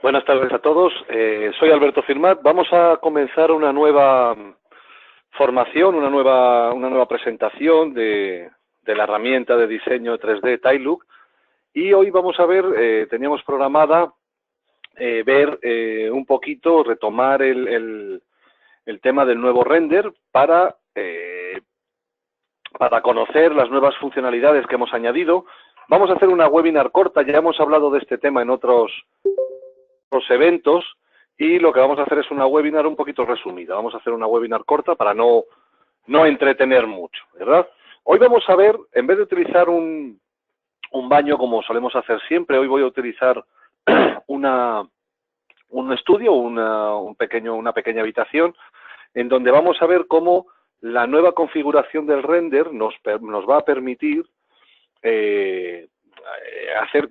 Buenas tardes a todos, soy Alberto Firmat. Vamos a comenzar una nueva formación, una nueva presentación de la herramienta de diseño 3D Tilelook, y hoy vamos a ver, teníamos programada ver un poquito, retomar el tema del nuevo render para conocer las nuevas funcionalidades que hemos añadido. Vamos a hacer una webinar corta, ya hemos hablado de este tema en otros eventos, y lo que vamos a hacer es una webinar un poquito resumida. Vamos a hacer una webinar corta para no entretener mucho, ¿verdad? Hoy vamos a ver, en vez de utilizar un baño como solemos hacer siempre, hoy voy a utilizar un estudio, una pequeña habitación, en donde vamos a ver cómo la nueva configuración del render nos va a permitir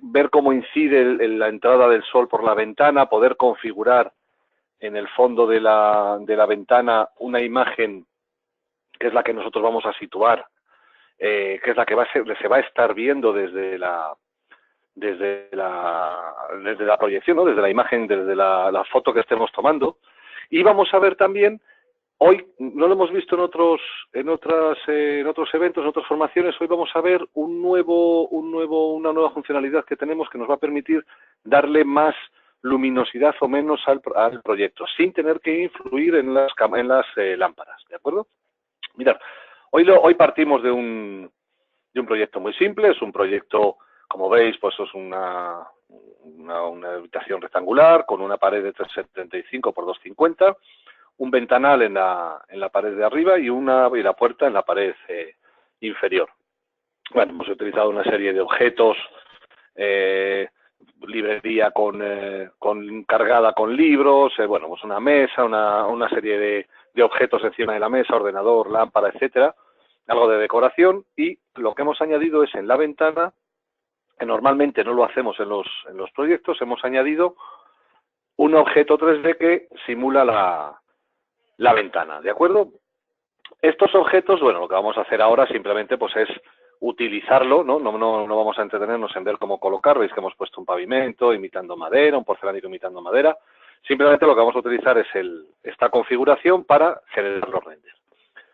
ver cómo incide la entrada del sol por la ventana, poder configurar en el fondo de la ventana una imagen que es la que nosotros vamos a situar, que es la que se va a estar viendo desde la proyección, ¿no? Desde la imagen, desde la foto que estemos tomando. Y vamos a ver también, hoy no lo hemos visto en otros eventos, en otras formaciones, hoy vamos a ver una nueva funcionalidad que tenemos que nos va a permitir darle más luminosidad o menos al proyecto, sin tener que influir en las lámparas, ¿de acuerdo? Mirad, hoy partimos de un proyecto muy simple. Es un proyecto, como veis, pues es una habitación rectangular con una pared de 3,75 por 2,50, un ventanal en la pared de arriba y la puerta en la pared inferior. Bueno, hemos utilizado una serie de objetos, librería cargada con libros, bueno, pues una mesa, una serie de objetos encima de la mesa, ordenador, lámpara, etcétera, algo de decoración. Y lo que hemos añadido es en la ventana, que normalmente no lo hacemos en los proyectos, hemos añadido un objeto 3D que simula la ventana, ¿de acuerdo? Estos objetos, bueno, lo que vamos a hacer ahora simplemente pues es utilizarlo, ¿no? No vamos a entretenernos en ver cómo colocar. Veis que hemos puesto un pavimento imitando madera, un porcelánico imitando madera. Simplemente lo que vamos a utilizar es esta configuración para generar los renders.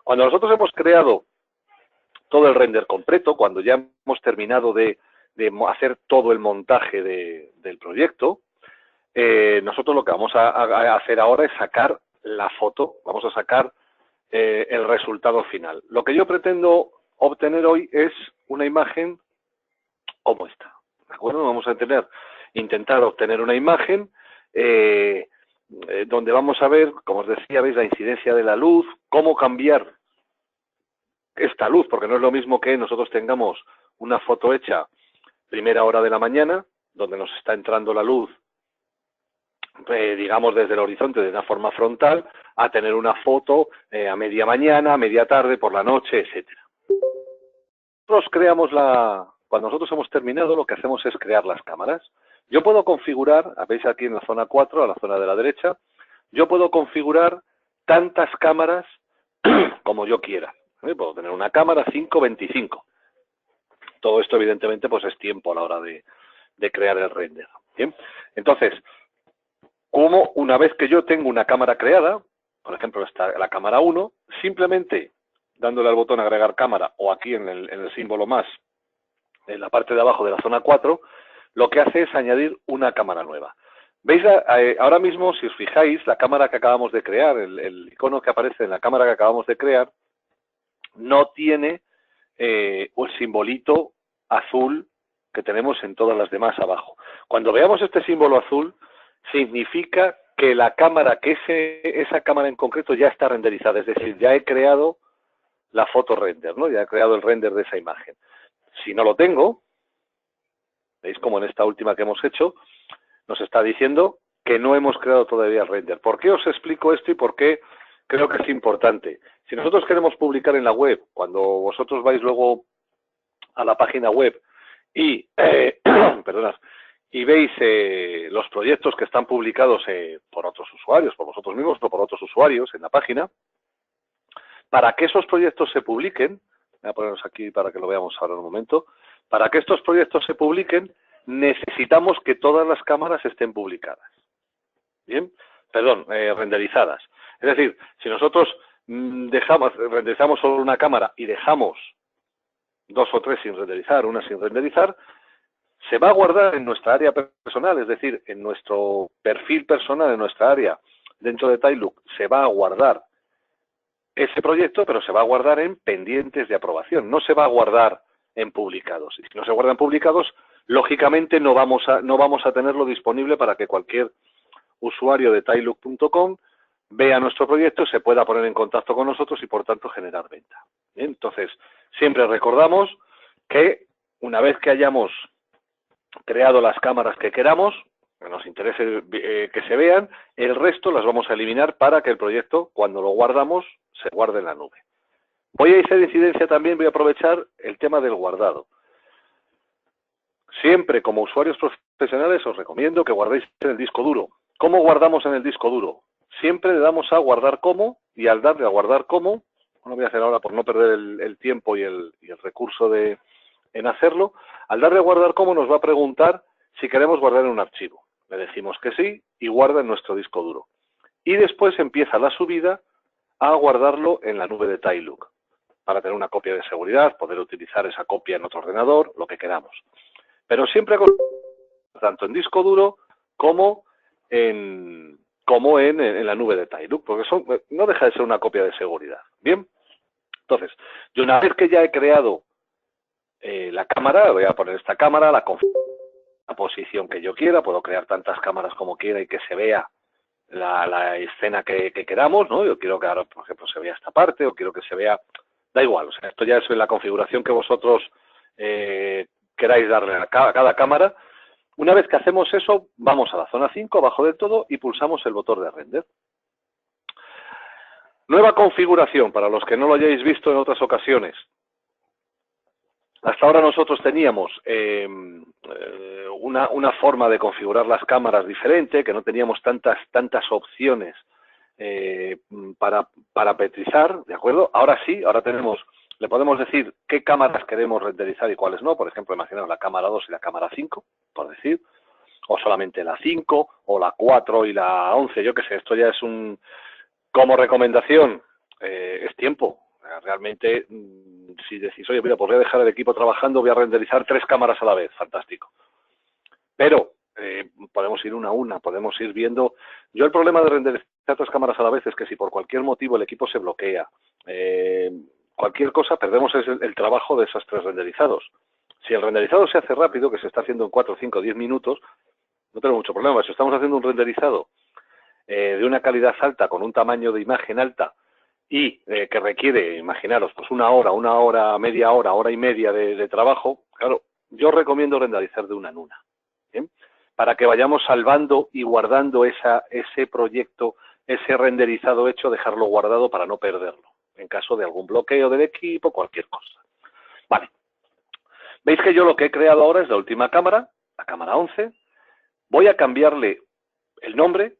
Cuando nosotros hemos creado todo el render completo, cuando ya hemos terminado de hacer todo el montaje del proyecto, nosotros lo que vamos a hacer ahora es sacar la foto, vamos a sacar el resultado final. Lo que yo pretendo obtener hoy es una imagen como esta, ¿de acuerdo? Vamos a intentar obtener una imagen donde vamos a ver, como os decía, veis la incidencia de la luz, cómo cambiar esta luz, porque no es lo mismo que nosotros tengamos una foto hecha primera hora de la mañana, donde nos está entrando la luz, digamos desde el horizonte de una forma frontal, a tener una foto a media mañana, a media tarde, por la noche, etcétera. Cuando nosotros hemos terminado, lo que hacemos es crear las cámaras. Yo puedo configurar, veis aquí en la zona 4, a la zona de la derecha, yo puedo configurar tantas cámaras como yo quiera. Puedo tener una cámara 5-25. Todo esto, evidentemente, pues es tiempo a la hora de crear el render. ¿Bien? Entonces, como una vez que yo tengo una cámara creada, por ejemplo, está la cámara 1, simplemente dándole al botón agregar cámara, o aquí en el símbolo más, en la parte de abajo de la zona 4, lo que hace es añadir una cámara nueva. ¿Veis? Ahora mismo, si os fijáis, la cámara que acabamos de crear, el icono que aparece en la cámara que acabamos de crear, no tiene el simbolito azul que tenemos en todas las demás abajo. Cuando veamos este símbolo azul, significa que la cámara, esa cámara en concreto ya está renderizada, es decir, ya he creado la foto render, ¿no? Ya he creado el render de esa imagen. Si no lo tengo, veis como en esta última que hemos hecho, nos está diciendo que no hemos creado todavía el render. ¿Por qué os explico esto y por qué creo que es importante? Si nosotros queremos publicar en la web, cuando vosotros vais luego a la página web y, perdonad, y veis los proyectos que están publicados por otros usuarios, por vosotros mismos o por otros usuarios en la página, para que esos proyectos se publiquen, voy a ponerlos aquí para que lo veamos ahora en un momento, para que estos proyectos se publiquen, necesitamos que todas las cámaras estén publicadas. Bien, perdón, renderizadas. Es decir, si nosotros renderizamos solo una cámara y dejamos 2 o 3 sin renderizar, una sin renderizar, se va a guardar en nuestra área personal, es decir, en nuestro perfil personal, en nuestra área, dentro de Tilelook, se va a guardar ese proyecto, pero se va a guardar en pendientes de aprobación, no se va a guardar en publicados. Y si no se guardan publicados, lógicamente no vamos a tenerlo disponible para que cualquier usuario de Tilelook.com vea nuestro proyecto, se pueda poner en contacto con nosotros y por tanto generar venta. Bien, entonces, siempre recordamos que una vez que hayamos creado las cámaras que queramos, que nos interese que se vean, el resto las vamos a eliminar para que el proyecto, cuando lo guardamos, se guarde en la nube. Voy a hacer incidencia también, voy a aprovechar el tema del guardado. Siempre, como usuarios profesionales, os recomiendo que guardéis en el disco duro. ¿Cómo guardamos en el disco duro? Siempre le damos a guardar como, y al darle a guardar como, no lo voy a hacer ahora por no perder el tiempo y el recurso en hacerlo, al darle a guardar como nos va a preguntar si queremos guardar en un archivo. Le decimos que sí y guarda en nuestro disco duro. Y después empieza la subida a guardarlo en la nube de Tilelook, para tener una copia de seguridad, poder utilizar esa copia en otro ordenador, lo que queramos. Pero siempre tanto en disco duro como en la nube de Tilelook, porque no deja de ser una copia de seguridad. Bien, entonces, yo una vez que ya he creado la cámara, voy a poner esta cámara, la posición que yo quiera, puedo crear tantas cámaras como quiera y que se vea la escena que queramos, ¿no? Yo quiero que ahora, por ejemplo, se vea esta parte, o quiero que se vea, da igual, o sea, esto ya es la configuración que vosotros queráis darle a cada cámara. Una vez que hacemos eso, vamos a la zona 5, abajo del todo, y pulsamos el botón de render. Nueva configuración, para los que no lo hayáis visto en otras ocasiones. Hasta ahora nosotros teníamos una forma de configurar las cámaras diferente, que no teníamos tantas opciones para petrizar, ¿de acuerdo? Ahora sí, ahora le podemos decir qué cámaras queremos renderizar y cuáles no. Por ejemplo, imaginaos la cámara 2 y la cámara 5, por decir, o solamente la 5, o la 4 y la 11, yo qué sé, esto ya es como recomendación, es tiempo. Realmente, si decís, oye, mira, pues voy a dejar el equipo trabajando, voy a renderizar 3 cámaras a la vez, fantástico. Pero podemos ir una a una, podemos ir viendo. Yo el problema de renderizar 3 cámaras a la vez es que si por cualquier motivo el equipo se bloquea, cualquier cosa, perdemos el trabajo de esos 3 renderizados. Si el renderizado se hace rápido, que se está haciendo en 4, 5, 10 minutos, no tenemos mucho problema. Si estamos haciendo un renderizado de una calidad alta, con un tamaño de imagen alta, y que requiere, imaginaros, pues una hora, media hora, hora y media de trabajo, claro, yo recomiendo renderizar de una en una, ¿bien? Para que vayamos salvando y guardando ese proyecto, ese renderizado hecho, dejarlo guardado para no perderlo, en caso de algún bloqueo del equipo, cualquier cosa. Vale. Veis que yo lo que he creado ahora es la última cámara, la cámara 11. Voy a cambiarle el nombre.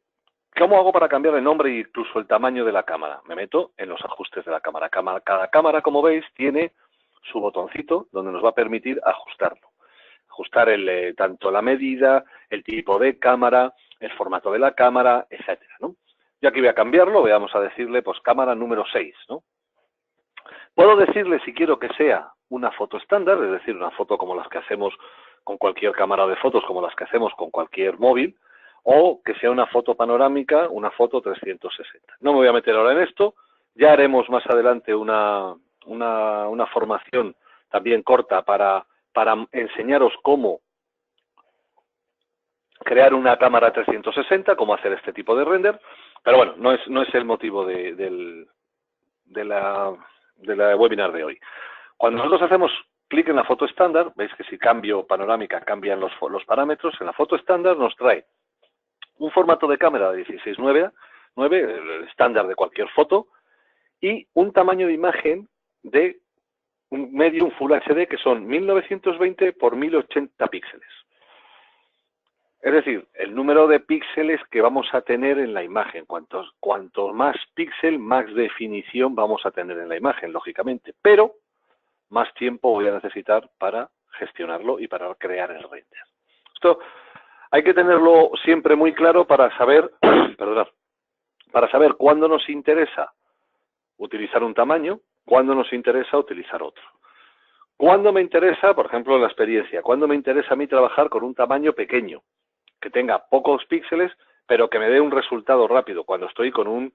¿Cómo hago para cambiar el nombre e incluso el tamaño de la cámara? Me meto en los ajustes de la cámara. Cada cámara, como veis, tiene su botoncito donde nos va a permitir ajustarlo. Ajustar tanto la medida, el tipo de cámara, el formato de la cámara, etcétera, ¿no? Yo aquí voy a cambiarlo, vamos a decirle, pues, cámara número 6, ¿no? Puedo decirle si quiero que sea una foto estándar, es decir, una foto como las que hacemos con cualquier cámara de fotos, como las que hacemos con cualquier móvil, o que sea una foto panorámica, una foto 360. No me voy a meter ahora en esto, ya haremos más adelante una formación también corta para enseñaros cómo crear una cámara 360, cómo hacer este tipo de render, pero bueno, no es el motivo de la webinar de hoy. Cuando nosotros hacemos clic en la foto estándar, veis que si cambio panorámica cambian los parámetros. En la foto estándar nos trae un formato de cámara de 16:9, el estándar de cualquier foto, y un tamaño de imagen de un Medium Full HD que son 1920 por 1080 píxeles. Es decir, el número de píxeles que vamos a tener en la imagen. Cuantos más píxel, más definición vamos a tener en la imagen, lógicamente. Pero más tiempo voy a necesitar para gestionarlo y para crear el render. Esto hay que tenerlo siempre muy claro para saber, perdón, para saber cuándo nos interesa utilizar un tamaño, cuándo nos interesa utilizar otro. ¿Cuándo me interesa, por ejemplo, la experiencia? ¿Cuándo me interesa a mí trabajar con un tamaño pequeño, que tenga pocos píxeles, pero que me dé un resultado rápido? Cuando estoy con un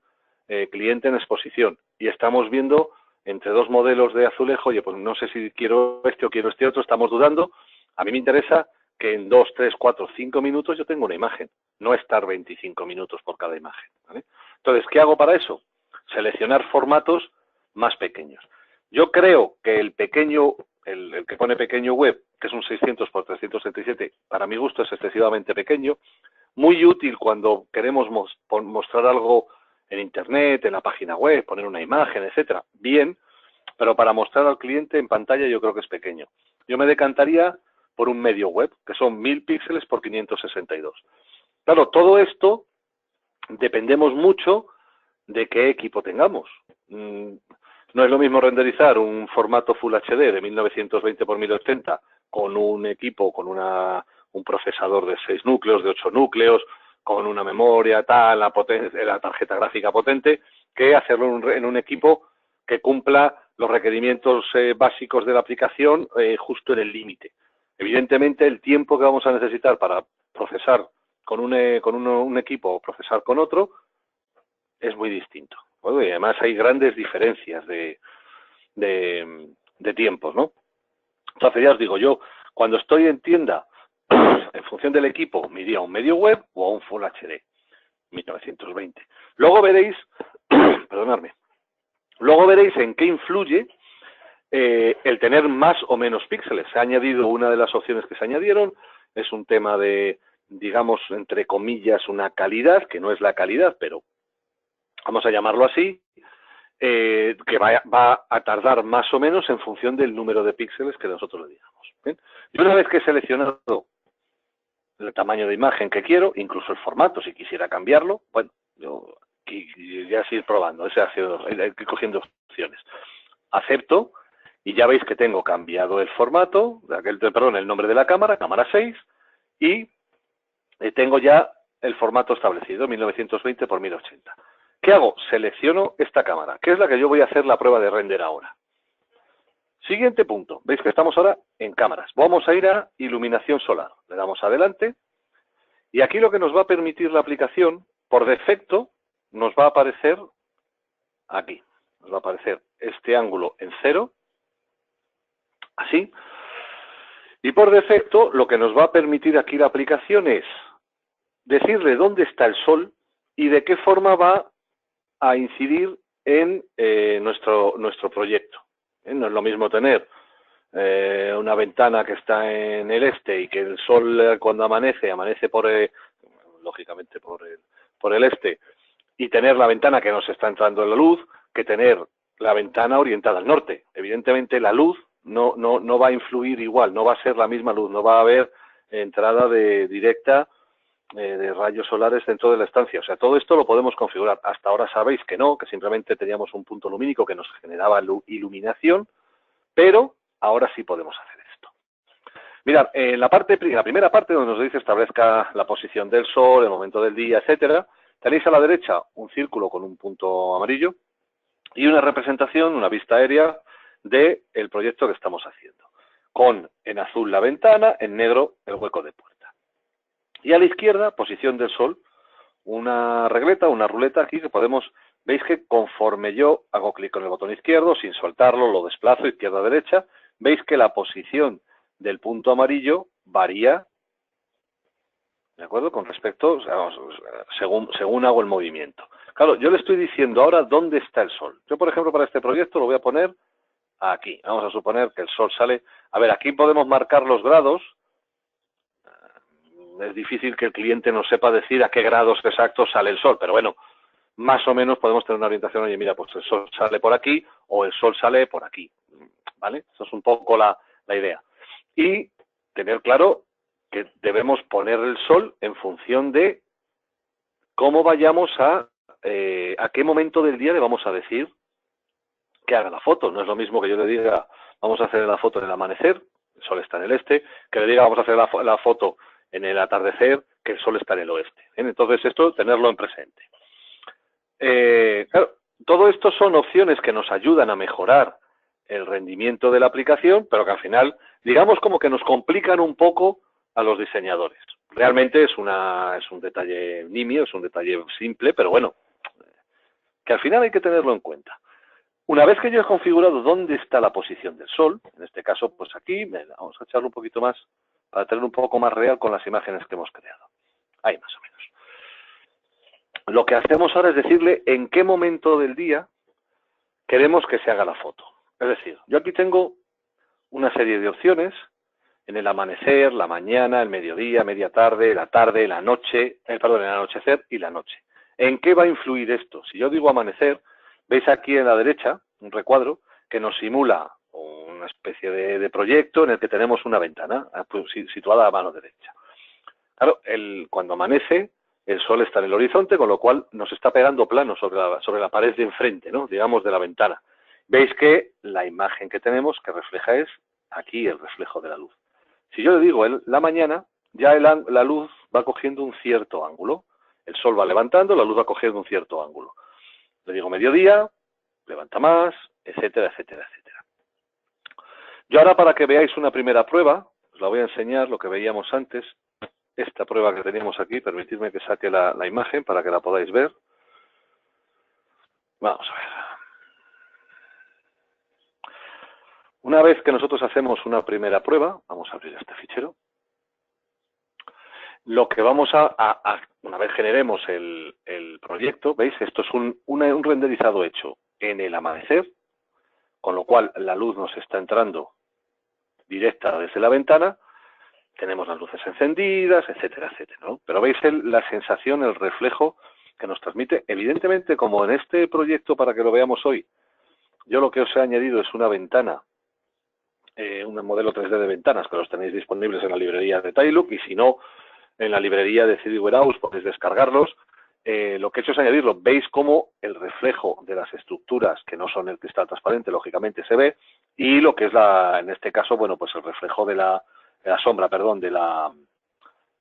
cliente en exposición y estamos viendo entre dos modelos de azulejo, oye, pues no sé si quiero este o quiero este otro, estamos dudando. A mí me interesa que en 2, 3, 4, 5 minutos yo tenga una imagen, no estar 25 minutos por cada imagen, ¿vale? Entonces, ¿qué hago para eso? Seleccionar formatos más pequeños. Yo creo que el pequeño, el que pone pequeño web, que es un 600 por 377, para mi gusto es excesivamente pequeño, muy útil cuando queremos mostrar algo en internet, en la página web, poner una imagen, etcétera. Bien, pero para mostrar al cliente en pantalla yo creo que es pequeño. Yo me decantaría por un medio web, que son 1000 píxeles por 562. Claro, todo esto dependemos mucho de qué equipo tengamos. No es lo mismo renderizar un formato Full HD de 1920 por 1080 con un equipo, con un procesador de 6 núcleos, de 8 núcleos, con una memoria, tal, la tarjeta gráfica potente, que hacerlo en un equipo que cumpla los requerimientos básicos de la aplicación justo en el límite. Evidentemente, el tiempo que vamos a necesitar para procesar con un equipo o procesar con otro es muy distinto. Bueno, y además hay grandes diferencias de tiempos, ¿no? Entonces, ya os digo, yo cuando estoy en tienda, en función del equipo, me iría a un medio web o a un Full HD 1920. Luego veréis, perdonadme, luego veréis en qué influye el tener más o menos píxeles. Se ha añadido una de las opciones que se añadieron, es un tema de, digamos, entre comillas, una calidad, que no es la calidad, pero vamos a llamarlo así, que va a tardar más o menos en función del número de píxeles que nosotros le digamos. ¿Bien? Y una vez que he seleccionado el tamaño de imagen que quiero, incluso el formato, si quisiera cambiarlo, bueno, yo ya seguir probando, ir cogiendo opciones. Acepto y ya veis que tengo cambiado el formato, el nombre de la cámara, cámara 6, y tengo ya el formato establecido, 1920 por 1080. ¿Qué hago? Selecciono esta cámara, que es la que yo voy a hacer la prueba de render ahora. Siguiente punto. Veis que estamos ahora en cámaras. Vamos a ir a iluminación solar. Le damos adelante. Y aquí lo que nos va a permitir la aplicación, por defecto, nos va a aparecer aquí. Nos va a aparecer este ángulo en 0. Así. Y por defecto, lo que nos va a permitir aquí la aplicación es decirle dónde está el sol y de qué forma va a incidir en nuestro proyecto. No es lo mismo tener una ventana que está en el este y que el sol cuando amanece lógicamente por el este, y tener la ventana que nos está entrando la luz, que tener la ventana orientada al norte. Evidentemente la luz no va a influir igual, no va a ser la misma luz, no va a haber entrada directa de rayos solares dentro de la estancia. O sea, todo esto lo podemos configurar. Hasta ahora sabéis que no, que simplemente teníamos un punto lumínico que nos generaba iluminación, pero ahora sí podemos hacer esto. Mirad, en la primera parte donde nos dice establezca la posición del sol, el momento del día, etcétera, tenéis a la derecha un círculo con un punto amarillo y una representación, una vista aérea del proyecto que estamos haciendo. Con en azul la ventana, en negro el hueco de puerta. Y a la izquierda, posición del sol, una regleta, una ruleta aquí que veis que conforme yo hago clic con el botón izquierdo, sin soltarlo, lo desplazo izquierda-derecha, veis que la posición del punto amarillo varía, ¿de acuerdo? Con respecto, según hago el movimiento. Claro, yo le estoy diciendo ahora dónde está el sol. Yo, por ejemplo, para este proyecto lo voy a poner aquí. Vamos a suponer que el sol sale. A ver, aquí podemos marcar los grados. Es difícil que el cliente no sepa decir a qué grados exactos sale el sol, pero bueno, más o menos podemos tener una orientación. Oye, mira, pues el sol sale por aquí o el sol sale por aquí, ¿vale? Eso es un poco la idea. Y tener claro que debemos poner el sol en función de cómo vayamos a qué momento del día le vamos a decir que haga la foto. No es lo mismo que yo le diga, vamos a hacer la foto en el amanecer, el sol está en el este, que le diga, vamos a hacer la foto en el atardecer, que el sol está en el oeste. ¿Bien? Entonces, esto, tenerlo en presente. Claro, todo esto son opciones que nos ayudan a mejorar el rendimiento de la aplicación, pero que al final, digamos, como que nos complican un poco a los diseñadores. Realmente es un detalle nimio, es un detalle simple, pero bueno, que al final hay que tenerlo en cuenta. Una vez que yo he configurado dónde está la posición del sol, en este caso, pues aquí, vamos a echarlo un poquito más, para tener un poco más real con las imágenes que hemos creado. Ahí más o menos. Lo que hacemos ahora es decirle en qué momento del día queremos que se haga la foto. Es decir, yo aquí tengo una serie de opciones en el amanecer, la mañana, el mediodía, media tarde, la noche, el anochecer y la noche. ¿En qué va a influir esto? Si yo digo amanecer, veis aquí en la derecha un recuadro que nos simula una especie de proyecto en el que tenemos una ventana situada a mano derecha. Claro, cuando amanece, el sol está en el horizonte, con lo cual nos está pegando plano sobre la pared de enfrente, ¿no? Digamos, de la ventana. Veis que la imagen que tenemos que refleja es aquí el reflejo de la luz. Si yo le digo la mañana, ya la luz va cogiendo un cierto ángulo. El sol va levantando, la luz va cogiendo un cierto ángulo. Le digo mediodía, levanta más, etcétera, etcétera, etcétera. Yo ahora, para que veáis una primera prueba, os la voy a enseñar lo que veíamos antes. Esta prueba que teníamos aquí, permitidme que saque la imagen para que la podáis ver. Vamos a ver. Una vez que nosotros hacemos una primera prueba, vamos a abrir este fichero. Lo que vamos una vez generemos el proyecto, ¿veis? Esto es un renderizado hecho en el amanecer, con lo cual la luz nos está entrando directa desde la ventana. Tenemos las luces encendidas, etcétera, etcétera, ¿no? Pero veis la sensación, el reflejo que nos transmite. Evidentemente, como en este proyecto, para que lo veamos hoy, yo lo que os he añadido es una ventana, un modelo 3D de ventanas, que los tenéis disponibles en la librería de Taillook, y si no, en la librería de CD Warehouse podéis descargarlos. Lo que he hecho es añadirlo. Veis cómo el reflejo de las estructuras, que no son el cristal transparente, lógicamente se ve, y lo que es en este caso, bueno, pues el reflejo de la sombra, perdón, de la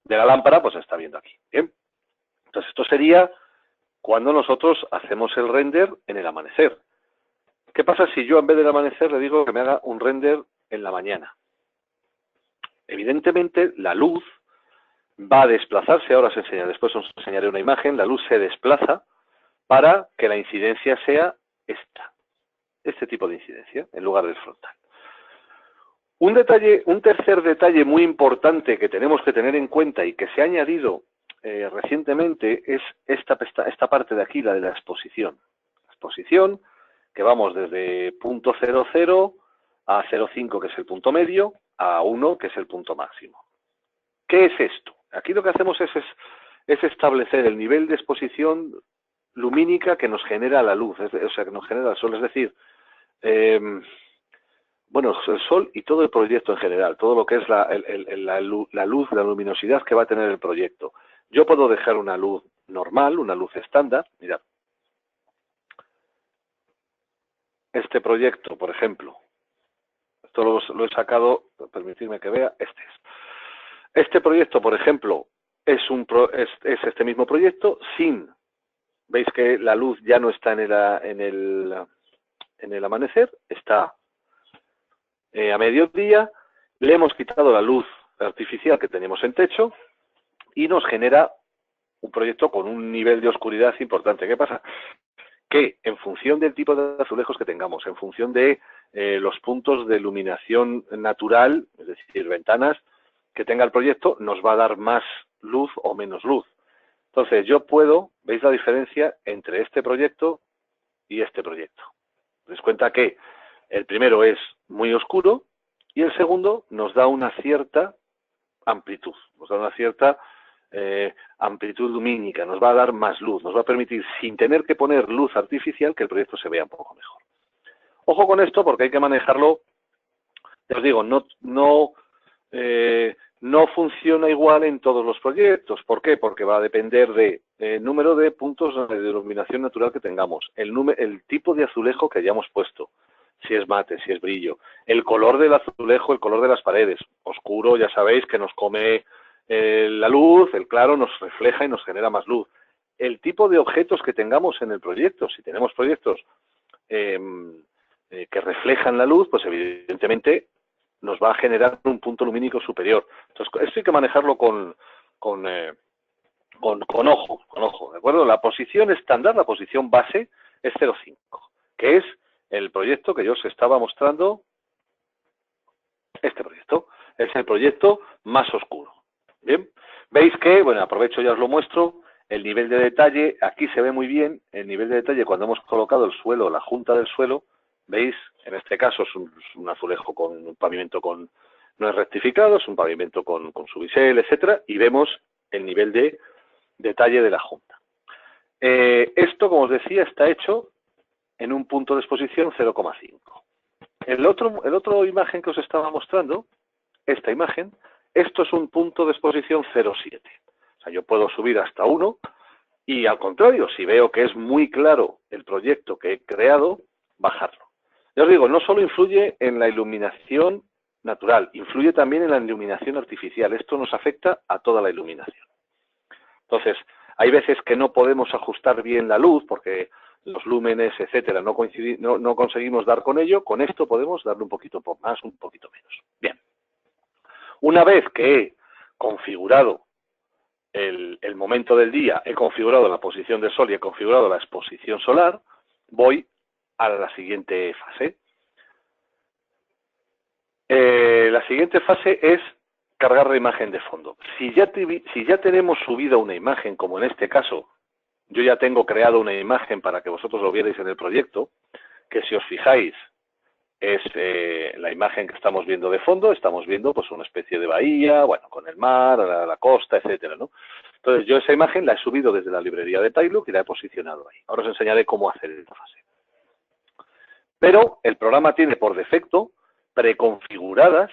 lámpara, pues se está viendo aquí. Bien. Entonces, esto sería cuando nosotros hacemos el render en el amanecer. ¿Qué pasa si yo en vez del amanecer le digo que me haga un render en la mañana? Evidentemente, la luz va a desplazarse, ahora os enseñaré, después os enseñaré una imagen, la luz se desplaza para que la incidencia sea este tipo de incidencia, en lugar del frontal. Un tercer detalle muy importante que tenemos que tener en cuenta y que se ha añadido recientemente es esta parte de aquí, la de la exposición. La exposición, que vamos desde punto 0,0 a 0,5, que es el punto medio, a 1, que es el punto máximo. ¿Qué es esto? Aquí lo que hacemos es establecer el nivel de exposición lumínica que nos genera la luz, o sea, que nos genera el sol, es decir, bueno, el sol y todo el proyecto en general, todo lo que es la luz, la luminosidad que va a tener el proyecto. Yo puedo dejar una luz normal, una luz estándar. Mirad, este proyecto, por ejemplo, esto lo he sacado, permitidme que vea, este proyecto, por ejemplo, es este mismo proyecto veis que la luz ya no está en el amanecer, está a mediodía, le hemos quitado la luz artificial que teníamos en techo y nos genera un proyecto con un nivel de oscuridad importante. ¿Qué pasa? Que en función del tipo de azulejos que tengamos, en función de los puntos de iluminación natural, es decir, ventanas, que tenga el proyecto, nos va a dar más luz o menos luz. Entonces, ¿veis la diferencia entre este proyecto y este proyecto? Os dais cuenta que el primero es muy oscuro y el segundo nos da una cierta amplitud, nos da una cierta amplitud lumínica, nos va a dar más luz, nos va a permitir, sin tener que poner luz artificial, que el proyecto se vea un poco mejor. Ojo con esto porque hay que manejarlo, ya os digo, no no funciona igual en todos los proyectos. ¿Por qué? Porque va a depender del número de puntos de iluminación natural que tengamos, el tipo de azulejo que hayamos puesto, si es mate, si es brillo, el color del azulejo, el color de las paredes. Oscuro, ya sabéis que nos come la luz, el claro nos refleja y nos genera más luz. El tipo de objetos que tengamos en el proyecto. Si tenemos proyectos que reflejan la luz, pues evidentemente nos va a generar un punto lumínico superior. Entonces, esto hay que manejarlo con ojo, ¿de acuerdo? La posición estándar, la posición base, es 0,5, que es el proyecto que yo os estaba mostrando. Este proyecto es el proyecto más oscuro. Bien, veis que, bueno, aprovecho, ya os lo muestro, el nivel de detalle, aquí se ve muy bien, el nivel de detalle cuando hemos colocado el suelo, la junta del suelo, veis, en este caso es un azulejo con un pavimento no es rectificado, es un pavimento con su bisel, etcétera, y vemos el nivel de detalle de la junta. Esto, como os decía, está hecho en un punto de exposición 0,5. El otro imagen que os estaba mostrando, esta imagen, esto es un punto de exposición 0,7. O sea, yo puedo subir hasta 1 y, al contrario, si veo que es muy claro el proyecto que he creado, bajarlo. Ya os digo, no solo influye en la iluminación natural, influye también en la iluminación artificial. Esto nos afecta a toda la iluminación. Entonces, hay veces que no podemos ajustar bien la luz porque los lúmenes, etcétera, no conseguimos dar con ello. Con esto podemos darle un poquito más, un poquito menos. Bien. Una vez que he configurado el momento del día, he configurado la posición del sol y he configurado la exposición solar, voy a la siguiente fase. La siguiente fase es cargar la imagen de fondo. Si ya tenemos subida una imagen, como en este caso, yo ya tengo creado una imagen para que vosotros lo vierais en el proyecto, que si os fijáis es la imagen que estamos viendo de fondo. Estamos viendo pues una especie de bahía, bueno, con el mar, la costa, etcétera, ¿no? Entonces yo esa imagen la he subido desde la librería de Tilelook y la he posicionado ahí. Ahora os enseñaré cómo hacer esta fase. Pero el programa tiene por defecto preconfiguradas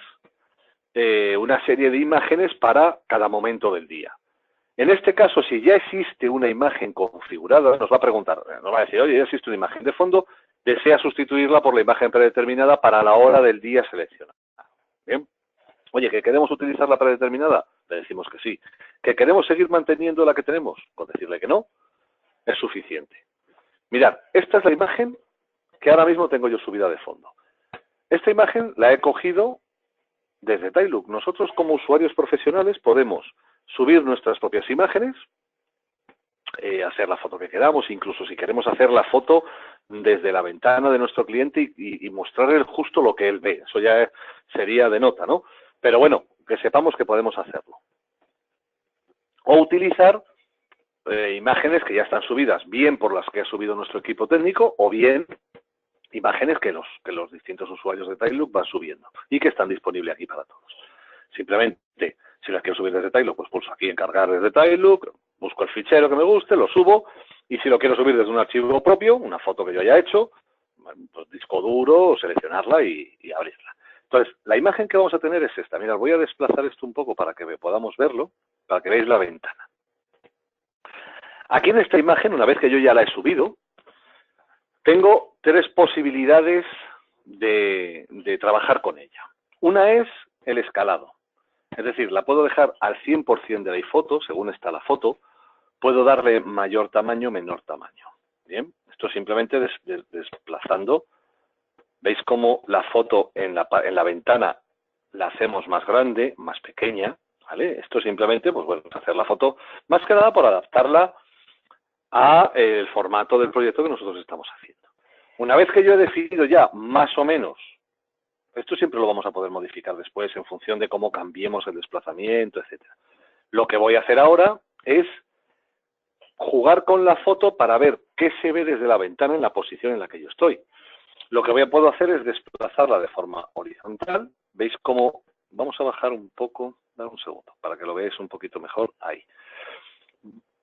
una serie de imágenes para cada momento del día. En este caso, si ya existe una imagen configurada, nos va a preguntar, nos va a decir, oye, ya existe una imagen de fondo, desea sustituirla por la imagen predeterminada para la hora del día seleccionada. Bien. Oye, ¿que queremos utilizar la predeterminada? Le decimos que sí. ¿Que queremos seguir manteniendo la que tenemos? Con decirle que no, es suficiente. Mirad, esta es la imagen que ahora mismo tengo yo subida de fondo. Esta imagen la he cogido desde Tilelook. Nosotros, como usuarios profesionales, podemos subir nuestras propias imágenes, hacer la foto que queramos, incluso si queremos hacer la foto desde la ventana de nuestro cliente y mostrarle justo lo que él ve. Eso ya sería de nota, ¿no? Pero bueno, que sepamos que podemos hacerlo. O utilizar imágenes que ya están subidas, bien por las que ha subido nuestro equipo técnico, o bien imágenes que los distintos usuarios de Tilelook van subiendo y que están disponibles aquí para todos. Simplemente, si las quiero subir desde Tilelook, pues pulso aquí en cargar desde Tilelook, busco el fichero que me guste, lo subo, y si lo quiero subir desde un archivo propio, una foto que yo haya hecho, pues disco duro, seleccionarla y abrirla. Entonces, la imagen que vamos a tener es esta. Mirad, voy a desplazar esto un poco para que podamos verlo, para que veáis la ventana. Aquí en esta imagen, una vez que yo ya la he subido, tengo tres posibilidades de trabajar con ella. Una es el escalado. Es decir, la puedo dejar al 100% de la iFoto, según está la foto. Puedo darle mayor tamaño, menor tamaño. Bien, esto simplemente desplazando. ¿Veis cómo la foto en la ventana la hacemos más grande, más pequeña? ¿Vale? Esto simplemente, pues bueno, hacer la foto más que nada por adaptarla a el formato del proyecto que nosotros estamos haciendo. Una vez que yo he definido ya más o menos, esto siempre lo vamos a poder modificar después en función de cómo cambiemos el desplazamiento, etcétera. Lo que voy a hacer ahora es jugar con la foto para ver qué se ve desde la ventana en la posición en la que yo estoy. Lo que puedo hacer es desplazarla de forma horizontal. ¿Veis cómo? Vamos a bajar un poco, dame un segundo, para que lo veáis un poquito mejor. Ahí.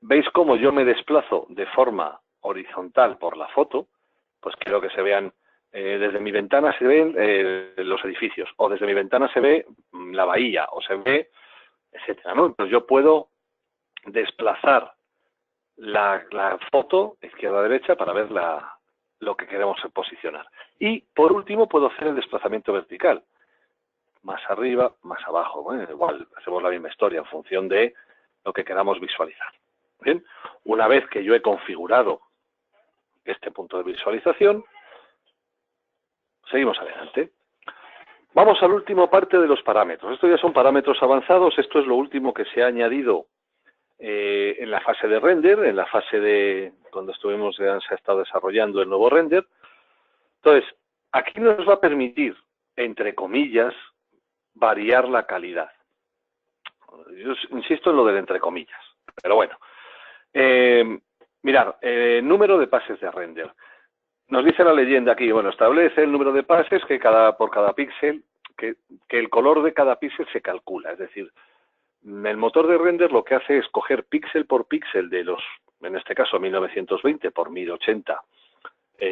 ¿Veis cómo yo me desplazo de forma horizontal por la foto? Pues quiero que se vean, desde mi ventana se ven los edificios, o desde mi ventana se ve la bahía, o se ve etcétera, ¿no? Entonces yo puedo desplazar la foto izquierda a derecha para ver lo que queremos posicionar. Y por último puedo hacer el desplazamiento vertical. Más arriba, más abajo. Bueno, igual hacemos la misma historia en función de lo que queramos visualizar. Bien, una vez que yo he configurado este punto de visualización, seguimos adelante. Vamos a la última parte de los parámetros. Estos ya son parámetros avanzados. Esto es lo último que se ha añadido en la fase de render, en la fase de cuando estuvimos, ya se ha estado desarrollando el nuevo render. Entonces, aquí nos va a permitir, entre comillas, variar la calidad. Yo insisto en lo del entre comillas, pero bueno. Mirad, número de pases de render. Nos dice la leyenda aquí, bueno, establece el número de pases que por cada píxel, que el color de cada píxel se calcula. Es decir, el motor de render lo que hace es coger píxel por píxel de los, en este caso 1920 por 1080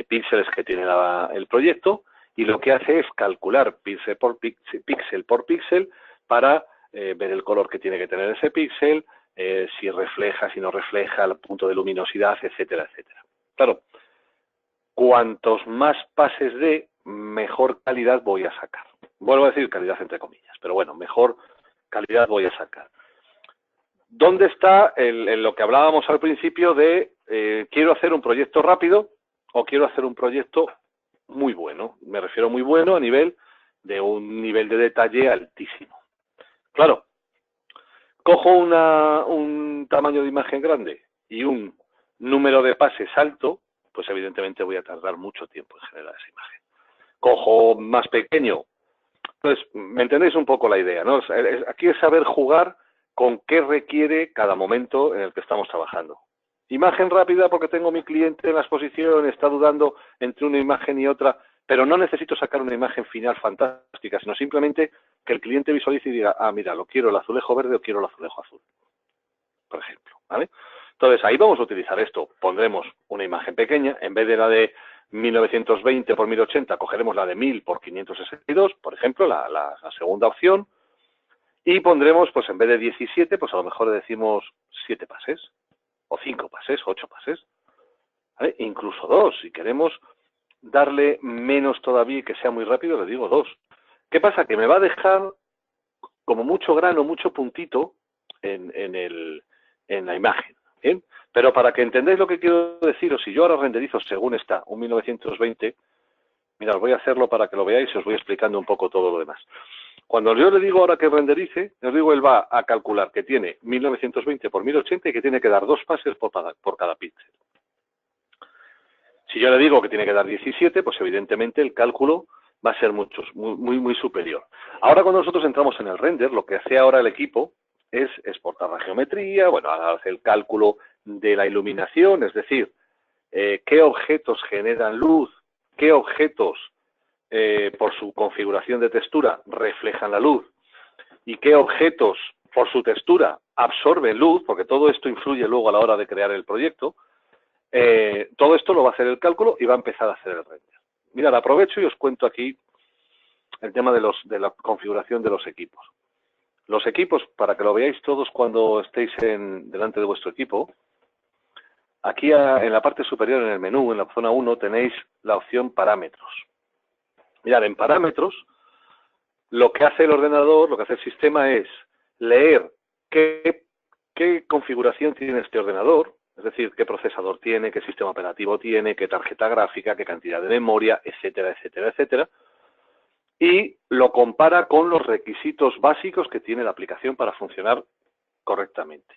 píxeles que tiene el proyecto, y lo que hace es calcular píxel por píxel para ver el color que tiene que tener ese píxel, si refleja, si no refleja, el punto de luminosidad, etcétera, etcétera. Claro, cuantos más pases de, mejor calidad voy a sacar. Vuelvo a decir calidad entre comillas, pero bueno, mejor calidad voy a sacar. ¿Dónde está lo que hablábamos al principio de quiero hacer un proyecto rápido o quiero hacer un proyecto muy bueno? Me refiero a muy bueno a nivel de un nivel de detalle altísimo. Claro, cojo un tamaño de imagen grande y un número de pases alto, pues evidentemente voy a tardar mucho tiempo en generar esa imagen. Cojo más pequeño. Entonces, ¿me entendéis un poco la idea, no? Aquí es saber jugar con qué requiere cada momento en el que estamos trabajando. Imagen rápida porque tengo mi cliente en la exposición, está dudando entre una imagen y otra, pero no necesito sacar una imagen final fantástica, sino simplemente que el cliente visualice y diga, ah, mira, lo quiero el azulejo verde o quiero el azulejo azul, por ejemplo, ¿vale? Entonces, ahí vamos a utilizar esto. Pondremos una imagen pequeña, en vez de la de 1920 por 1080, cogeremos la de 1000 por 562, por ejemplo, la segunda opción, y pondremos, pues en vez de 17, pues a lo mejor le decimos 7 pases, o 5 pases, 8 pases, ¿vale? Incluso 2, si queremos darle menos todavía y que sea muy rápido, le digo 2. ¿Qué pasa? Que me va a dejar como mucho grano, mucho puntito en la imagen, ¿bien? Pero para que entendáis lo que quiero deciros, si yo ahora renderizo según está, un 1920, mirad, voy a hacerlo para que lo veáis y os voy explicando un poco todo lo demás. Cuando yo le digo ahora que renderice, os digo, él va a calcular que tiene 1920 por 1080 y que tiene que dar 2 pases por cada píxel. Si yo le digo que tiene que dar 17, pues evidentemente el cálculo va a ser muy superior. Ahora cuando nosotros entramos en el render, lo que hace ahora el equipo es exportar la geometría, bueno, hace el cálculo de la iluminación, es decir, qué objetos generan luz, qué objetos por su configuración de textura reflejan la luz y qué objetos por su textura absorben luz, porque todo esto influye luego a la hora de crear el proyecto. Todo esto lo va a hacer el cálculo y va a empezar a hacer el render. Mirad, aprovecho y os cuento aquí el tema de la configuración de los equipos. Los equipos, para que lo veáis todos cuando estéis delante de vuestro equipo, aquí en la parte superior en el menú, en la zona 1, tenéis la opción parámetros. Mirad, en parámetros, lo que hace el ordenador, lo que hace el sistema es leer qué configuración tiene este ordenador, es decir, qué procesador tiene, qué sistema operativo tiene, qué tarjeta gráfica, qué cantidad de memoria, etcétera, etcétera, etcétera, y lo compara con los requisitos básicos que tiene la aplicación para funcionar correctamente.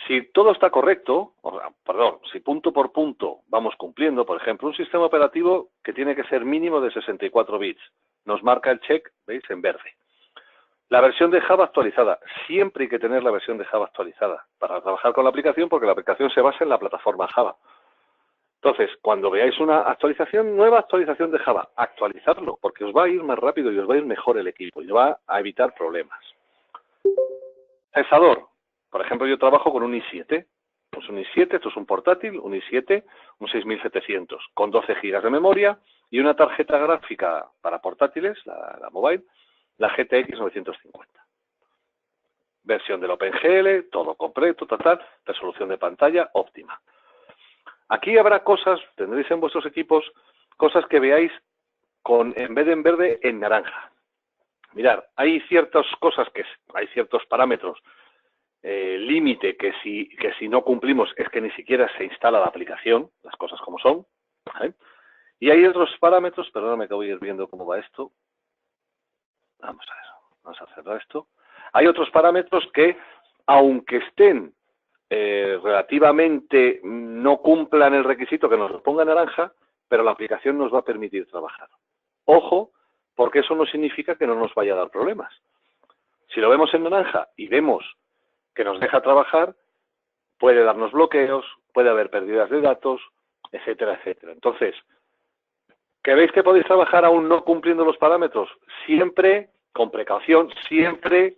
Si todo está correcto, si punto por punto vamos cumpliendo, por ejemplo, un sistema operativo que tiene que ser mínimo de 64 bits, nos marca el check, ¿veis?, en verde. La versión de Java actualizada, siempre hay que tener la versión de Java actualizada para trabajar con la aplicación, porque la aplicación se basa en la plataforma Java. Entonces, cuando veáis una nueva actualización de Java, actualizarlo, porque os va a ir más rápido y os va a ir mejor el equipo y va a evitar problemas. Procesador. Por ejemplo, yo trabajo con un i7. Pues un i7, esto es un portátil, un i7, un 6700, con 12 GB de memoria y una tarjeta gráfica para portátiles, la mobile, la GTX 950. versión del OpenGL, todo completo, resolución de pantalla óptima. Aquí habrá cosas, tendréis en vuestros equipos, cosas que veáis en vez de en verde, en naranja. Mirad, hay ciertas cosas hay ciertos parámetros límite que si no cumplimos es que ni siquiera se instala la aplicación, las cosas como son, ¿vale? Y hay otros parámetros, perdóname que voy a ir viendo cómo va esto. Vamos a ver, vamos a cerrar esto. Hay otros parámetros que, aunque estén relativamente, no cumplan el requisito que nos lo ponga naranja, pero la aplicación nos va a permitir trabajar. Ojo, porque eso no significa que no nos vaya a dar problemas. Si lo vemos en naranja y vemos que nos deja trabajar, puede darnos bloqueos, puede haber pérdidas de datos, etcétera, etcétera. Entonces, ¿que veis que podéis trabajar aún no cumpliendo los parámetros? Siempre con precaución, siempre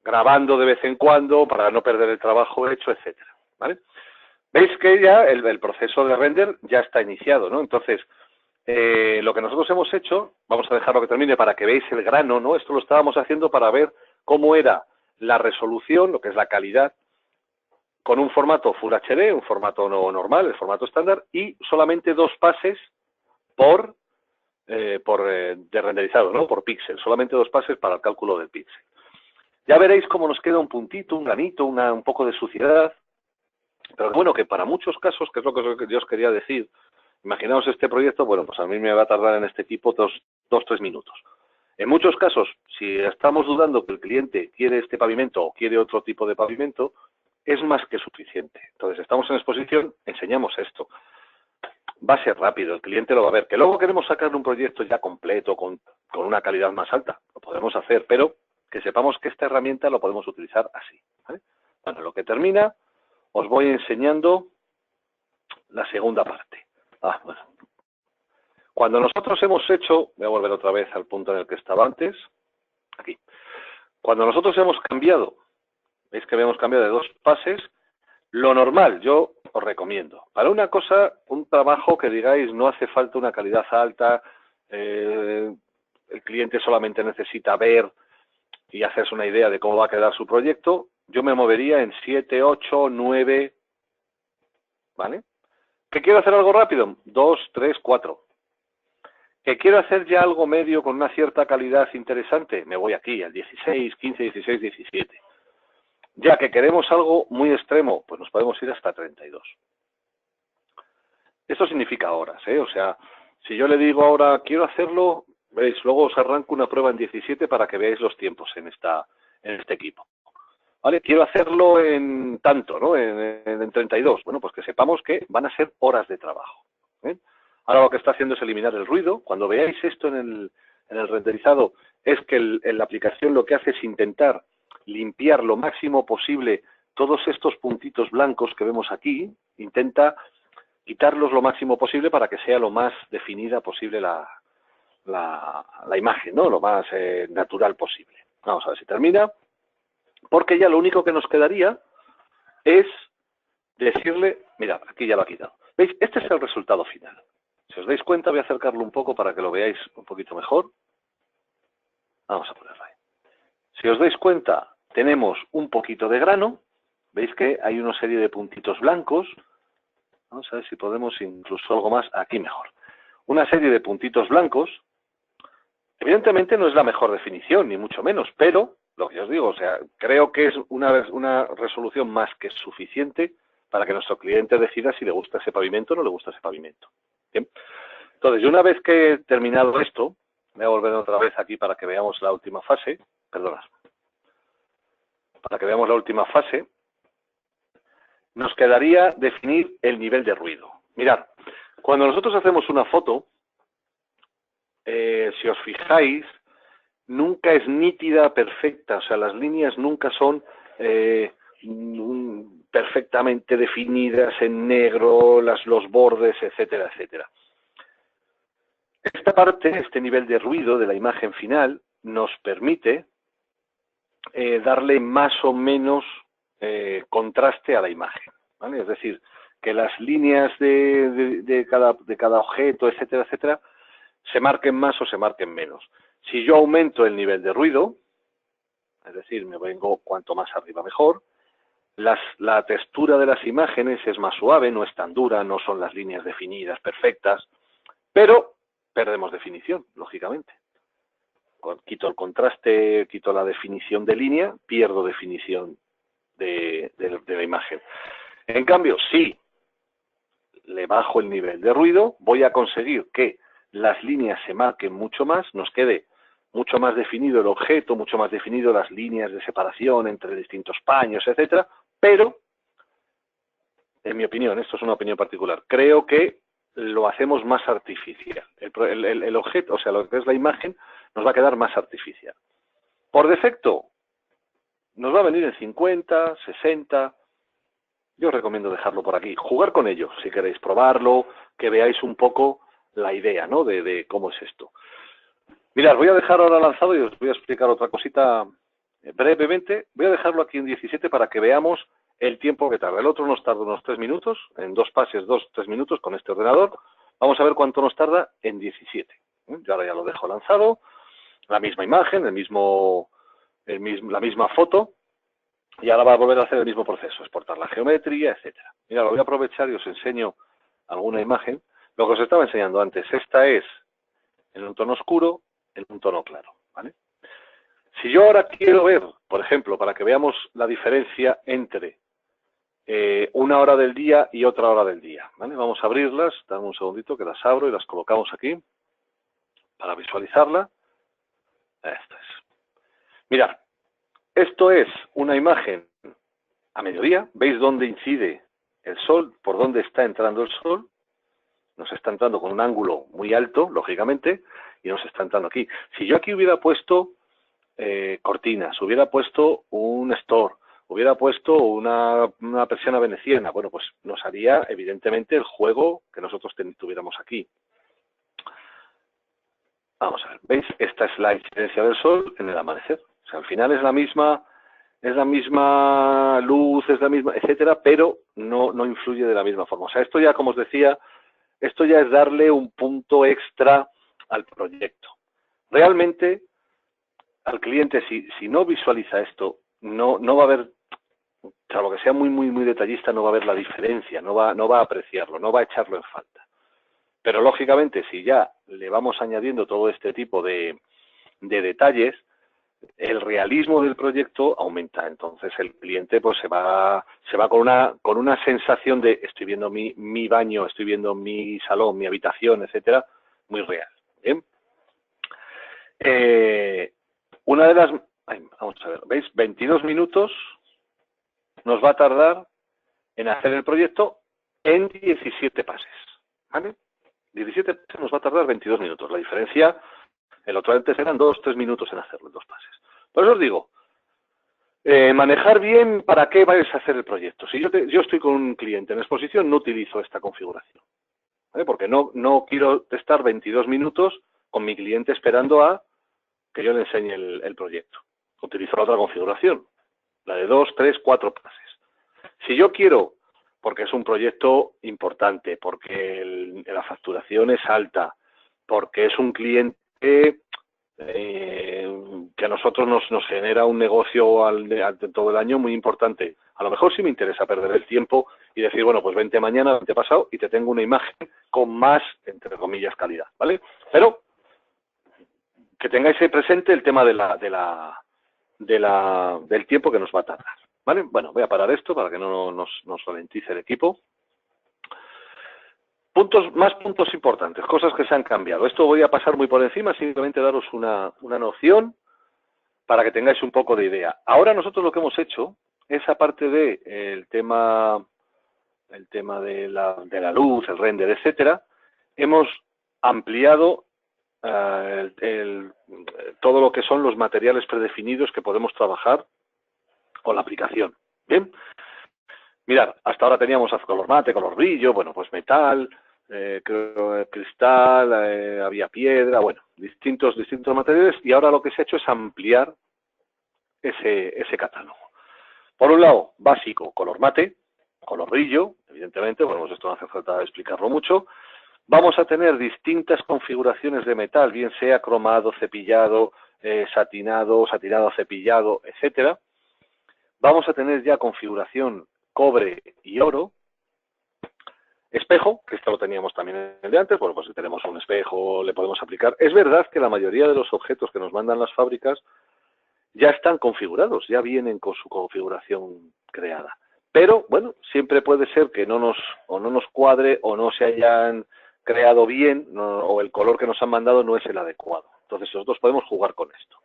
grabando de vez en cuando para no perder el trabajo hecho, etcétera, ¿vale? Veis que ya el proceso de render ya está iniciado, ¿no? Entonces, lo que nosotros hemos hecho, vamos a dejarlo que termine para que veáis el grano, ¿no? Esto lo estábamos haciendo para ver cómo era la resolución, lo que es la calidad, con un formato Full HD, un formato no normal, el formato estándar, y solamente 2 pases de renderizado, ¿no? Por píxel, solamente 2 pases para el cálculo del píxel. Ya veréis cómo nos queda un puntito, un granito, un poco de suciedad, pero bueno, que para muchos casos, que es lo que yo os quería decir, imaginaos este proyecto, bueno, pues a mí me va a tardar en este tipo 2-3 minutos. En muchos casos, si estamos dudando que el cliente quiere este pavimento o quiere otro tipo de pavimento, es más que suficiente. Entonces, estamos en exposición, enseñamos esto. Va a ser rápido, el cliente lo va a ver. Que luego queremos sacar un proyecto ya completo, con una calidad más alta, lo podemos hacer, pero que sepamos que esta herramienta lo podemos utilizar así, ¿vale? Bueno, lo que termina, os voy enseñando la segunda parte. Bueno. Cuando nosotros hemos hecho, voy a volver otra vez al punto en el que estaba antes, aquí. Cuando nosotros hemos cambiado, veis que habíamos cambiado de 2 pases, lo normal, yo os recomiendo, para una cosa, un trabajo que digáis no hace falta una calidad alta, el cliente solamente necesita ver y hacerse una idea de cómo va a quedar su proyecto, yo me movería en 7, 8, 9, ¿vale? ¿Que quiero hacer algo rápido? 2, 3, 4. ¿Que quiero hacer ya algo medio con una cierta calidad interesante? Me voy aquí, al 16, 15, 16, 17. Ya que queremos algo muy extremo, pues nos podemos ir hasta 32. Esto significa horas, ¿eh? O sea, si yo le digo ahora, quiero hacerlo, veis, luego os arranco una prueba en 17 para que veáis los tiempos en este equipo. ¿Vale? Quiero hacerlo en tanto, ¿no? En 32. Bueno, pues que sepamos que van a ser horas de trabajo. ¿Eh? Ahora lo que está haciendo es eliminar el ruido. Cuando veáis esto en el renderizado, es que la aplicación lo que hace es intentar limpiar lo máximo posible todos estos puntitos blancos que vemos aquí. Intenta quitarlos lo máximo posible para que sea lo más definida posible la imagen, ¿no? Lo más natural posible. Vamos a ver si termina. Porque ya lo único que nos quedaría es decirle, mirad, aquí ya lo ha quitado. ¿Veis? Este es el resultado final. Si os dais cuenta, voy a acercarlo un poco para que lo veáis un poquito mejor. Vamos a ponerlo ahí. Si os dais cuenta, tenemos un poquito de grano. ¿Veis que hay una serie de puntitos blancos? Vamos a ver si podemos incluso algo más. Aquí mejor. Una serie de puntitos blancos. Evidentemente no es la mejor definición, ni mucho menos, pero lo que os digo, o sea, creo que es una resolución más que suficiente para que nuestro cliente decida si le gusta ese pavimento o no le gusta ese pavimento. ¿Bien? Entonces, una vez que he terminado esto, voy a volver otra vez aquí para que veamos la última fase, perdona, para que veamos la última fase, nos quedaría definir el nivel de ruido. Mirad, cuando nosotros hacemos una foto, si os fijáis, nunca es nítida, perfecta, o sea, las líneas nunca son perfectamente definidas en negro, los bordes, etcétera, etcétera. Esta parte, este nivel de ruido de la imagen final, nos permite darle más o menos contraste a la imagen, ¿vale? Es decir, que las líneas de cada objeto, etcétera, etcétera, se marquen más o se marquen menos. Si yo aumento el nivel de ruido, es decir, me vengo cuanto más arriba mejor. La textura de las imágenes es más suave, no es tan dura, no son las líneas definidas perfectas, pero perdemos definición, lógicamente. Quito el contraste, quito la definición de línea, pierdo definición de la imagen. En cambio, si le bajo el nivel de ruido, voy a conseguir que las líneas se marquen mucho más, nos quede mucho más definido el objeto, mucho más definido las líneas de separación entre distintos paños, etcétera, pero, en mi opinión, esto es una opinión particular, creo que lo hacemos más artificial. El objeto, o sea, lo que es la imagen, nos va a quedar más artificial. Por defecto, nos va a venir en 50, 60. Yo os recomiendo dejarlo por aquí. Jugar con ello, si queréis probarlo, que veáis un poco la idea, ¿no? de cómo es esto. Mirad, voy a dejar ahora lanzado y os voy a explicar otra cosita brevemente. Voy a dejarlo aquí en 17 para que veamos el tiempo que tarda. El otro nos tarda unos 3 minutos, en 2 pases, 2-3 minutos con este ordenador. Vamos a ver cuánto nos tarda en 17. Yo ahora ya lo dejo lanzado. La misma imagen, la misma foto. Y ahora va a volver a hacer el mismo proceso, exportar la geometría, etcétera. Mira, lo voy a aprovechar y os enseño alguna imagen. Lo que os estaba enseñando antes, esta es en un tono oscuro, en un tono claro, ¿vale? Si yo ahora quiero ver, por ejemplo, para que veamos la diferencia entre una hora del día y otra hora del día, ¿vale? Vamos a abrirlas, dame un segundito que las abro y las colocamos aquí para visualizarla. Esta es. Mirad, esto es una imagen a mediodía. ¿Veis dónde incide el sol? ¿Por dónde está entrando el sol? Nos está entrando con un ángulo muy alto, lógicamente, y nos está entrando aquí. Si yo aquí hubiera puesto cortinas, hubiera puesto un store, hubiera puesto una persiana veneciana, bueno, pues nos haría, evidentemente, el juego que nosotros tuviéramos aquí. Vamos a ver, ¿veis? Esta es la incidencia del sol en el amanecer. O sea, al final es la misma luz, es la misma, etcétera, pero no influye de la misma forma. O sea, esto ya, como os decía, esto ya es darle un punto extra al proyecto. Realmente, al cliente, si no visualiza esto, no va a haber, salvo que sea muy detallista, no va a haber la diferencia, no va a apreciarlo, no va a echarlo en falta. Pero, lógicamente, si ya le vamos añadiendo todo este tipo de detalles, el realismo del proyecto aumenta. Entonces el cliente pues se va con una sensación de estoy viendo mi baño, estoy viendo mi salón, mi habitación, etcétera, muy real. ¿Bien? Una de las... vamos a ver, ¿veis? 22 minutos nos va a tardar en hacer el proyecto en 17 pases. ¿Vale? 17 pases nos va a tardar 22 minutos. La diferencia... El otro antes eran 2-3 minutos en hacerlo, en 2 pases. Por eso os digo, manejar bien para qué vais a hacer el proyecto. Si yo estoy con un cliente en exposición, no utilizo esta configuración, ¿vale? Porque no quiero estar 22 minutos con mi cliente esperando a que yo le enseñe el proyecto. Utilizo la otra configuración, la de 2, 3, 4 pases. Si yo quiero, porque es un proyecto importante, porque la facturación es alta, porque es un cliente que a nosotros nos genera un negocio todo el año muy importante. A lo mejor sí me interesa perder el tiempo y decir, bueno, pues vente mañana, vente pasado y te tengo una imagen con más, entre comillas, calidad, ¿vale? Pero que tengáis presente el tema del tiempo que nos va a tardar, ¿vale? Bueno, voy a parar esto para que no nos ralentice el equipo. Más puntos importantes, cosas que se han cambiado. Esto voy a pasar muy por encima, simplemente daros una noción para que tengáis un poco de idea. Ahora nosotros lo que hemos hecho es, aparte de el tema de la luz, el render, etcétera, hemos ampliado todo lo que son los materiales predefinidos que podemos trabajar con la aplicación. Bien, mirad, hasta ahora teníamos color mate, color brillo, bueno, pues metal, cristal, había piedra, bueno, distintos materiales, y ahora lo que se ha hecho es ampliar ese catálogo. Por un lado, básico, color mate, color brillo, evidentemente, bueno, pues esto no hace falta explicarlo mucho. Vamos a tener distintas configuraciones de metal, bien sea cromado, cepillado, satinado, cepillado, etcétera. Vamos a tener ya configuración cobre y oro. Espejo, que esto lo teníamos también en el de antes. Bueno, pues si tenemos un espejo le podemos aplicar. Es verdad que la mayoría de los objetos que nos mandan las fábricas ya están configurados, ya vienen con su configuración creada. Pero, bueno, siempre puede ser que no nos cuadre o no se hayan creado bien o el color que nos han mandado no es el adecuado. Entonces nosotros podemos jugar con esto.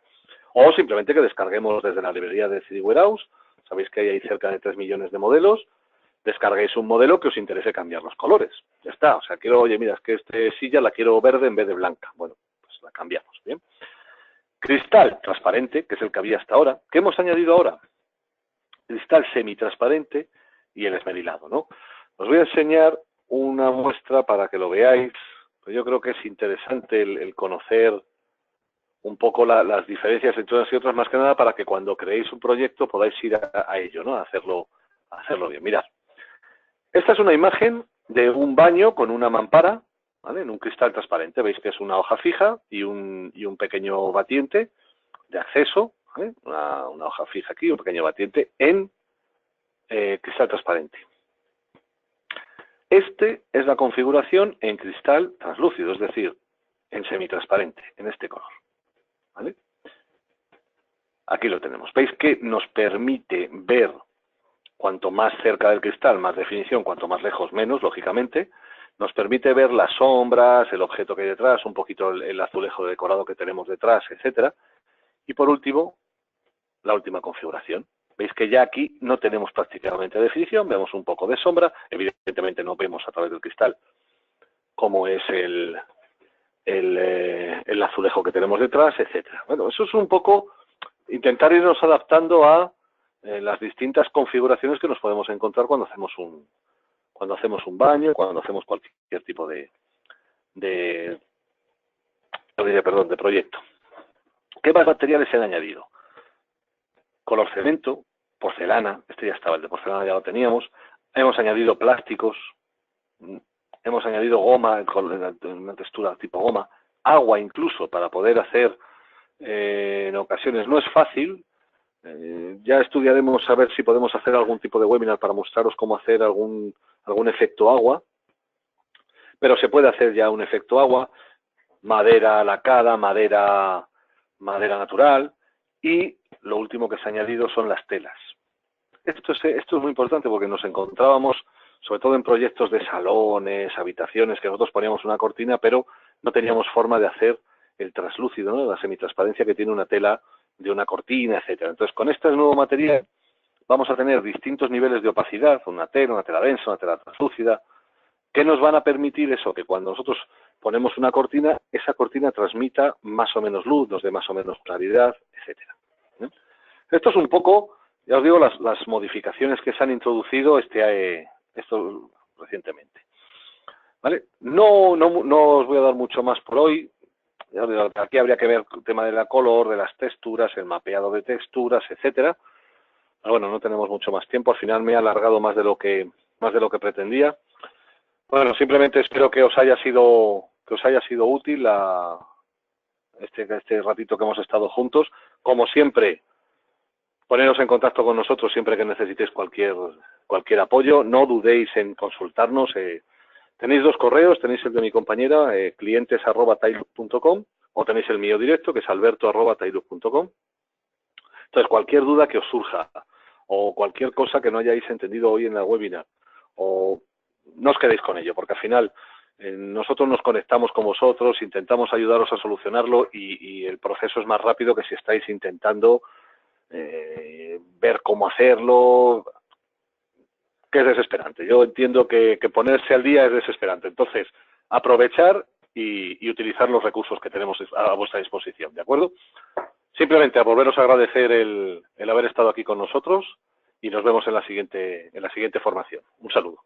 O simplemente que descarguemos desde la librería de CD Warehouse. Sabéis que hay cerca de 3 millones de modelos. Descarguéis un modelo que os interese cambiar los colores. Ya está. O sea, oye, mira, es que esta silla la quiero verde en vez de blanca. Bueno, pues la cambiamos, ¿bien? Cristal transparente, que es el que había hasta ahora. ¿Qué hemos añadido ahora? Cristal semitransparente y el esmerilado, ¿no? Os voy a enseñar una muestra para que lo veáis. Yo creo que es interesante el conocer un poco las diferencias entre unas y otras, más que nada para que cuando creéis un proyecto podáis ir a ello, ¿no? A hacerlo bien. Mirad. Esta es una imagen de un baño con una mampara, ¿vale? En un cristal transparente. Veis que es una hoja fija y un pequeño batiente de acceso, ¿vale? Una hoja fija aquí, un pequeño batiente en cristal transparente. Este es la configuración en cristal translúcido, es decir, en semitransparente, en este color, ¿vale? Aquí lo tenemos. Veis que nos permite ver, cuanto más cerca del cristal, más definición, cuanto más lejos, menos, lógicamente. Nos permite ver las sombras, el objeto que hay detrás, un poquito el azulejo decorado que tenemos detrás, etcétera. Y por último, la última configuración. Veis que ya aquí no tenemos prácticamente definición, vemos un poco de sombra, evidentemente no vemos a través del cristal cómo es el azulejo que tenemos detrás, etcétera. Bueno, eso es un poco intentar irnos adaptando a las distintas configuraciones que nos podemos encontrar cuando hacemos un baño, cuando hacemos cualquier tipo de proyecto. ¿Qué más materiales se han añadido? Color cemento, porcelana, este ya estaba, el de porcelana ya lo teníamos. Hemos añadido plásticos, hemos añadido goma con una textura tipo goma, agua incluso para poder hacer en ocasiones. No es fácil. Ya estudiaremos a ver si podemos hacer algún tipo de webinar para mostraros cómo hacer algún efecto agua, pero se puede hacer ya un efecto agua, madera lacada, madera natural, y lo último que se ha añadido son las telas. Esto es muy importante porque nos encontrábamos, sobre todo en proyectos de salones, habitaciones, que nosotros poníamos una cortina, pero no teníamos forma de hacer el translúcido, ¿no? La semitransparencia que tiene una tela de una cortina, etcétera. Entonces, con este nuevo material vamos a tener distintos niveles de opacidad, una tela densa, una tela translúcida, que nos van a permitir eso, que cuando nosotros ponemos una cortina, esa cortina transmita más o menos luz, nos dé más o menos claridad, etcétera. Esto es un poco, ya os digo, las modificaciones que se han introducido esto recientemente. ¿Vale? No os voy a dar mucho más por hoy. Aquí habría que ver el tema de la color, de las texturas, el mapeado de texturas, etcétera. Pero bueno, no tenemos mucho más tiempo. Al final me he alargado más de lo que pretendía. Bueno, simplemente espero que os haya sido útil este ratito que hemos estado juntos. Como siempre, poneros en contacto con nosotros siempre que necesitéis cualquier apoyo. No dudéis en consultarnos. Tenéis 2 correos, tenéis el de mi compañera, clientes@tailux.com, o tenéis el mío directo, que es alberto@tailux.com. Entonces, cualquier duda que os surja, o cualquier cosa que no hayáis entendido hoy en la webinar, o no os quedéis con ello, porque al final nosotros nos conectamos con vosotros, intentamos ayudaros a solucionarlo y el proceso es más rápido que si estáis intentando ver cómo hacerlo, que es desesperante. Yo entiendo que ponerse al día es desesperante. Entonces, aprovechar y utilizar los recursos que tenemos a vuestra disposición, ¿de acuerdo? Simplemente a volveros a agradecer el haber estado aquí con nosotros y nos vemos en la siguiente formación. Un saludo.